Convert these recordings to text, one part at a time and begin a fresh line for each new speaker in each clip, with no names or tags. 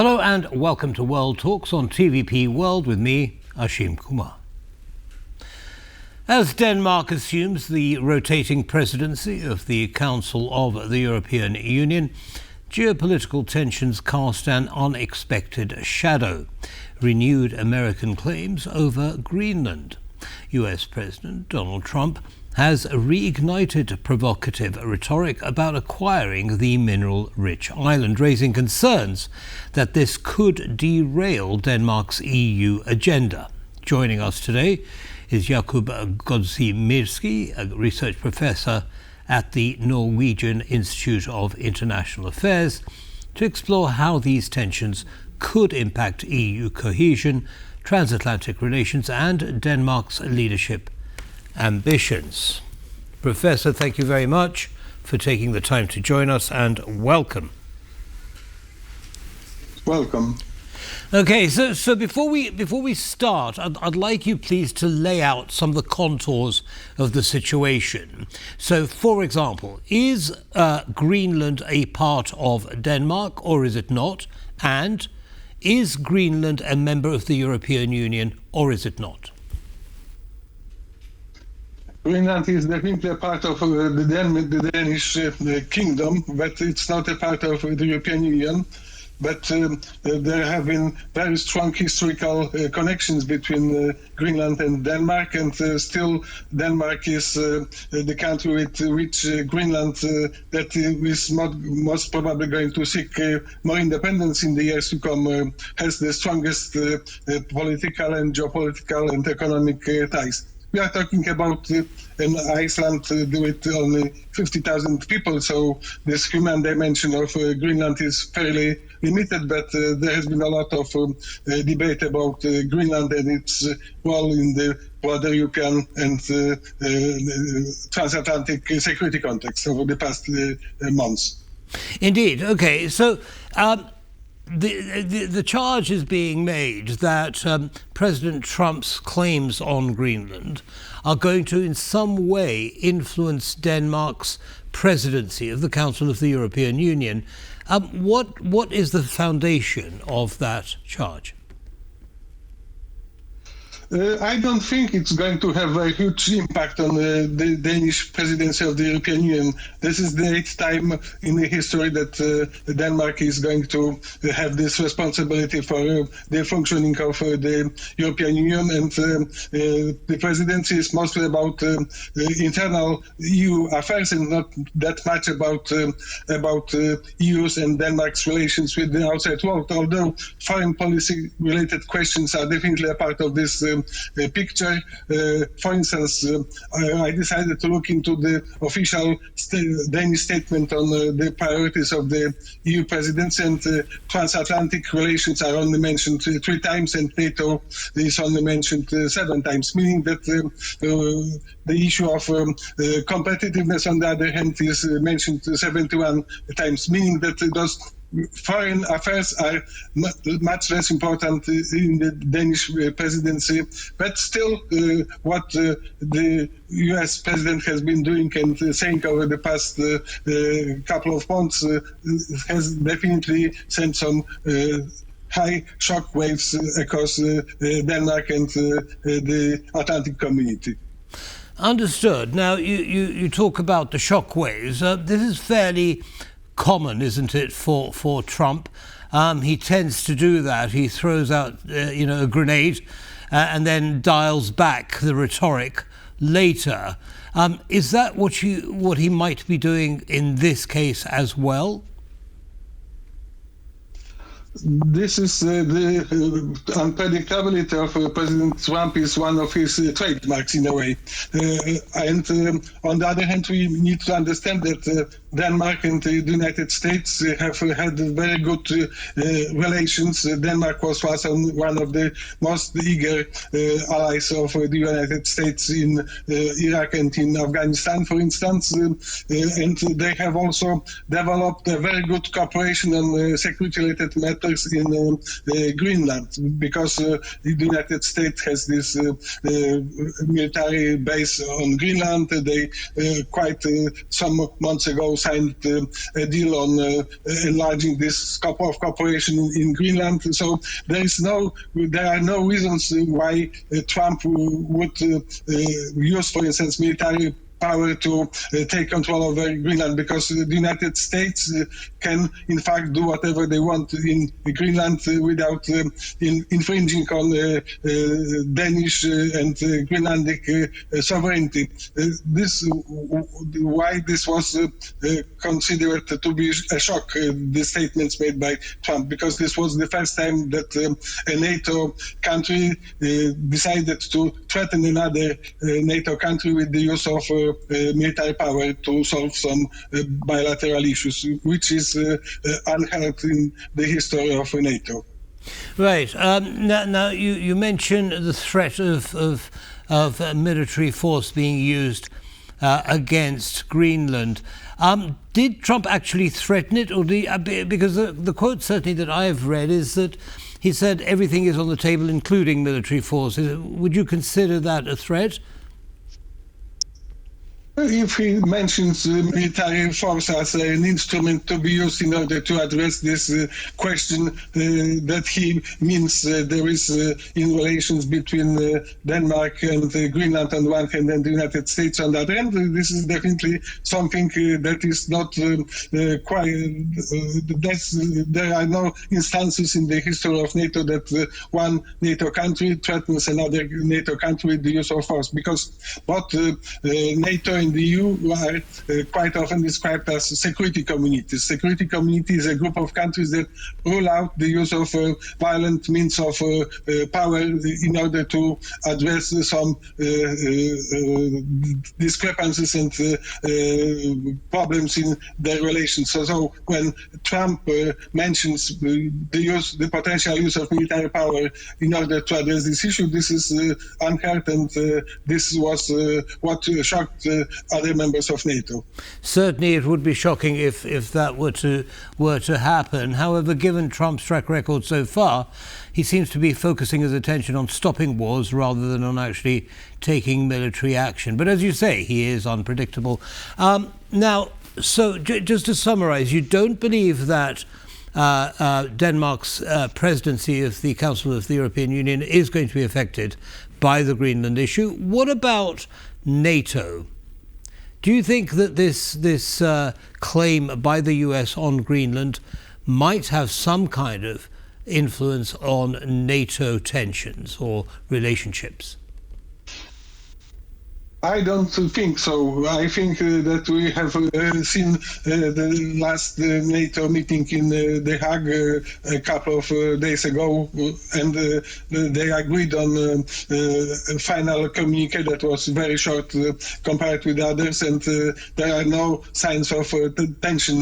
Hello and welcome to World Talks on TVP World with me, Ashim Kumar. As Denmark assumes the rotating presidency of the Council of the European Union, geopolitical tensions cast an unexpected shadow. Renewed American claims over Greenland. US President Donald Trump has reignited provocative rhetoric about acquiring the mineral-rich island, raising concerns that this could derail Denmark's EU agenda. Joining us today is Jakub Godzimirski, a research professor at the Norwegian Institute of International Affairs, to explore how these tensions could impact EU cohesion, transatlantic relations and Denmark's leadership ambitions. Professor, thank you very much for taking the time to join us, and welcome.
Welcome.
Okay, so before we start, I'd like you please to lay out some of the contours of the situation. So, for example, is Greenland a part of Denmark or is it not? And is Greenland a member of the European Union or is it not?
Greenland is definitely a part of the Danish kingdom, but it's not a part of the European Union. But there have been very strong historical connections between Greenland and Denmark, and still Denmark is the country with which Greenland that is most probably going to seek more independence in the years to come, has the strongest political and geopolitical and economic ties. We are talking about an Iceland with only 50,000 people, so this human dimension of Greenland is fairly limited, but there has been a lot of debate about Greenland and its role in the broader European and transatlantic security context over the past months.
Indeed. Okay, so the charge is being made that President Trump's claims on Greenland are going to in some way influence Denmark's presidency of the Council of the European Union. What is the foundation of that charge?
I don't think it's going to have a huge impact on the Danish presidency of the European Union. This is the 8th time in the history that Denmark is going to have this responsibility for the functioning of the European Union, and the presidency is mostly about internal EU affairs and not that much about EU's and Denmark's relations with the outside world, although foreign policy related questions are definitely a part of this picture. For instance, I decided to look into the official Danish statement on the priorities of the EU presidency, and transatlantic relations are only mentioned 3 times and NATO is only mentioned 7 times, meaning that the issue of competitiveness on the other hand is mentioned 71 times, meaning that those foreign affairs are much less important in the Danish presidency, but still what the US president has been doing and saying over the past couple of months has definitely sent some high shock waves across Denmark and the Atlantic community.
Understood. Now, you talk about the shock waves. This is fairly common, isn't it, for Trump? He tends to do that. He throws out, a grenade and then dials back the rhetoric later. Is that what he might be doing in this case as well?
This is the unpredictability of President Trump is one of his trademarks in a way. And on the other hand, we need to understand that Denmark and the United States have had very good relations. Denmark was one of the most eager allies of the United States in Iraq and in Afghanistan, for instance. And they have also developed a very good cooperation on security-related matters waters in Greenland, because the United States has this military base on Greenland. They quite some months ago signed a deal on enlarging this scope of cooperation in Greenland. So there are no reasons why Trump would use, for instance, military power to take control of Greenland, because the United States can, in fact, do whatever they want in Greenland without infringing on Danish and Greenlandic sovereignty. Why this was considered to be a shock, the statements made by Trump, because this was the first time that a NATO country decided to threaten another NATO country with the use of military power to solve some bilateral issues, which is unheard in the history of NATO.
Right. Now you mentioned the threat of military force being used against Greenland. Did Trump actually threaten it, or because the quote certainly that I've read is that he said everything is on the table, including military forces. Would you consider that a threat?
If he mentions military force as an instrument to be used in order to address this question that he means there is in relations between Denmark and Greenland on one hand and the United States on the other hand, this is definitely something that is not there are no instances in the history of NATO that one NATO country threatens another NATO country with the use of force, because both NATO and the EU are quite often described as security communities. Security community is a group of countries that rule out the use of violent means of power in order to address some discrepancies and problems in their relations. So when Trump mentions the potential use of military power in order to address this issue, this is unheard, and this was what shocked other members of NATO.
Certainly it would be shocking if that were to happen. However, given Trump's track record so far, he seems to be focusing his attention on stopping wars rather than on actually taking military action. But as you say, he is unpredictable. Now, so just to summarize, you don't believe that Denmark's presidency of the Council of the European Union is going to be affected by the Greenland issue. What about NATO? Do you think that this claim by the US on Greenland might have some kind of influence on NATO tensions or relationships?
I don't think so. I think that we have seen the last NATO meeting in The Hague a couple of days ago, and they agreed on a final communique that was very short compared with others, and there are no signs of tension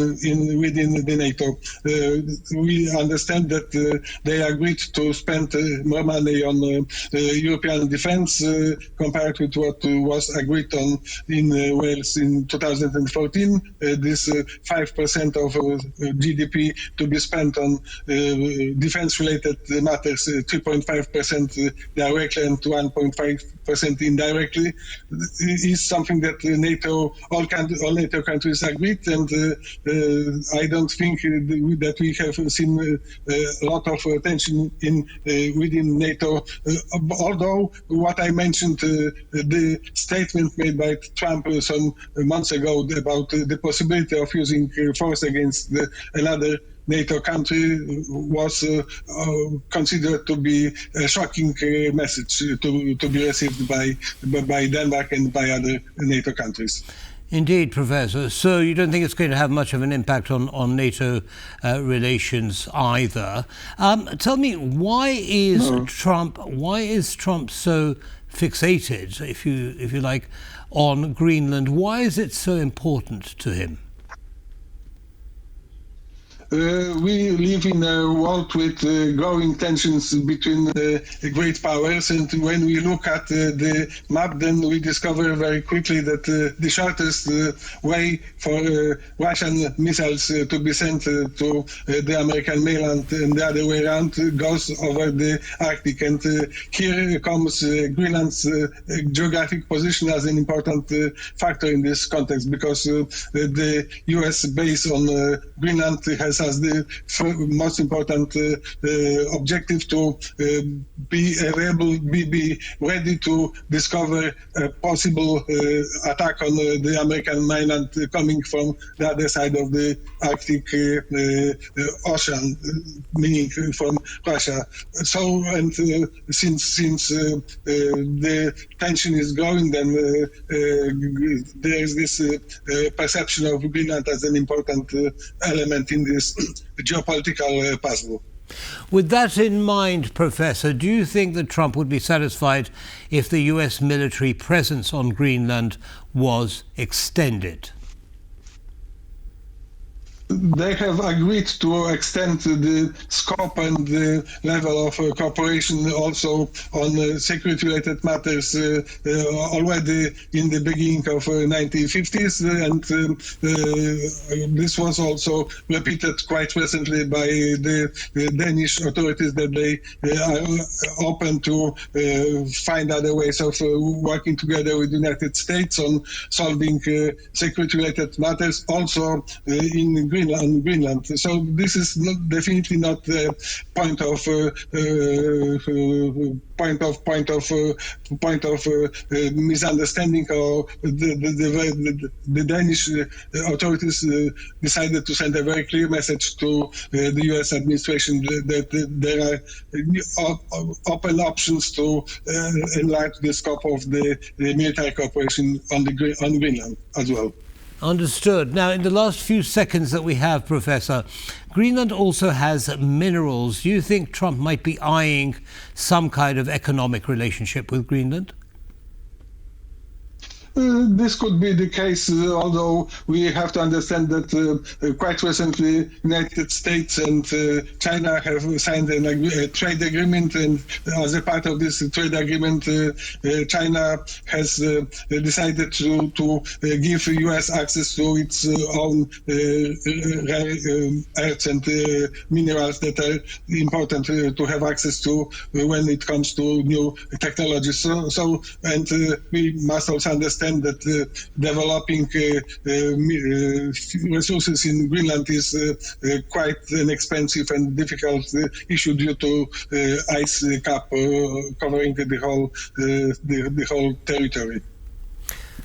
within the NATO. We understand that they agreed to spend more money on European defense compared with what was agreed on in Wales in 2014. This 5% of GDP to be spent on defense-related matters, 3.5% directly and 1.5% indirectly, is something that all NATO countries agreed, and I don't think that we have seen a lot of tension within NATO. Although what I mentioned, the statement made by Trump some months ago about the possibility of using force against another NATO country was considered to be a shocking message to be received by Denmark and by other NATO countries.
Indeed, Professor. So you don't think it's going to have much of an impact on NATO relations either. Tell me, why is Trump so fixated, if you like, on Greenland? Why is it so important to him?
We live in a world with growing tensions between great powers, and when we look at the map, then we discover very quickly that the shortest way for Russian missiles to be sent to the American mainland and the other way around goes over the Arctic. And here comes Greenland's geographic position as an important factor in this context, because the US base on Greenland has as the most important objective to be ready to discover a possible attack on the American mainland coming from the other side of the Arctic Ocean, meaning from Russia. So, and since the tension is growing, then there is this perception of Greenland as an important element in this geopolitical puzzle.
With that in mind, Professor, do you think that Trump would be satisfied if the US military presence on Greenland was extended?
They have agreed to extend the scope and the level of cooperation also on security-related matters already in the beginning of 1950s, and this was also repeated quite recently by the Danish authorities, that they are open to find other ways of working together with the United States on solving security-related matters, also in Greenland. So this is definitely not the point of misunderstanding, or the Danish authorities decided to send a very clear message to the US administration that there are open options to enlarge the scope of the military cooperation on Greenland as well.
Understood. Now, in the last few seconds that we have, Professor, Greenland also has minerals. Do you think Trump might be eyeing some kind of economic relationship with Greenland?
This could be the case, although we have to understand that quite recently United States and China have signed a trade agreement, and as a part of this trade agreement, China has decided to give US access to its own rare earths and minerals that are important to have access to when it comes to new technologies. So we must also understand that developing resources in Greenland is quite an expensive and difficult issue due to ice cap covering the whole territory.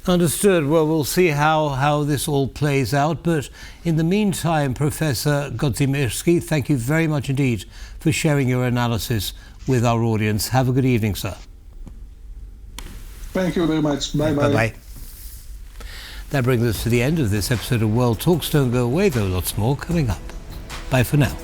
Understood. Well, we'll see how this all plays out. But in the meantime, Professor Godzimirski, thank you very much indeed for sharing your analysis with our audience. Have a good evening, sir.
Thank you very much. Bye-bye.
Bye-bye. That brings us to the end of this episode of World Talks. Don't go away, though, lots more coming up. Bye for now.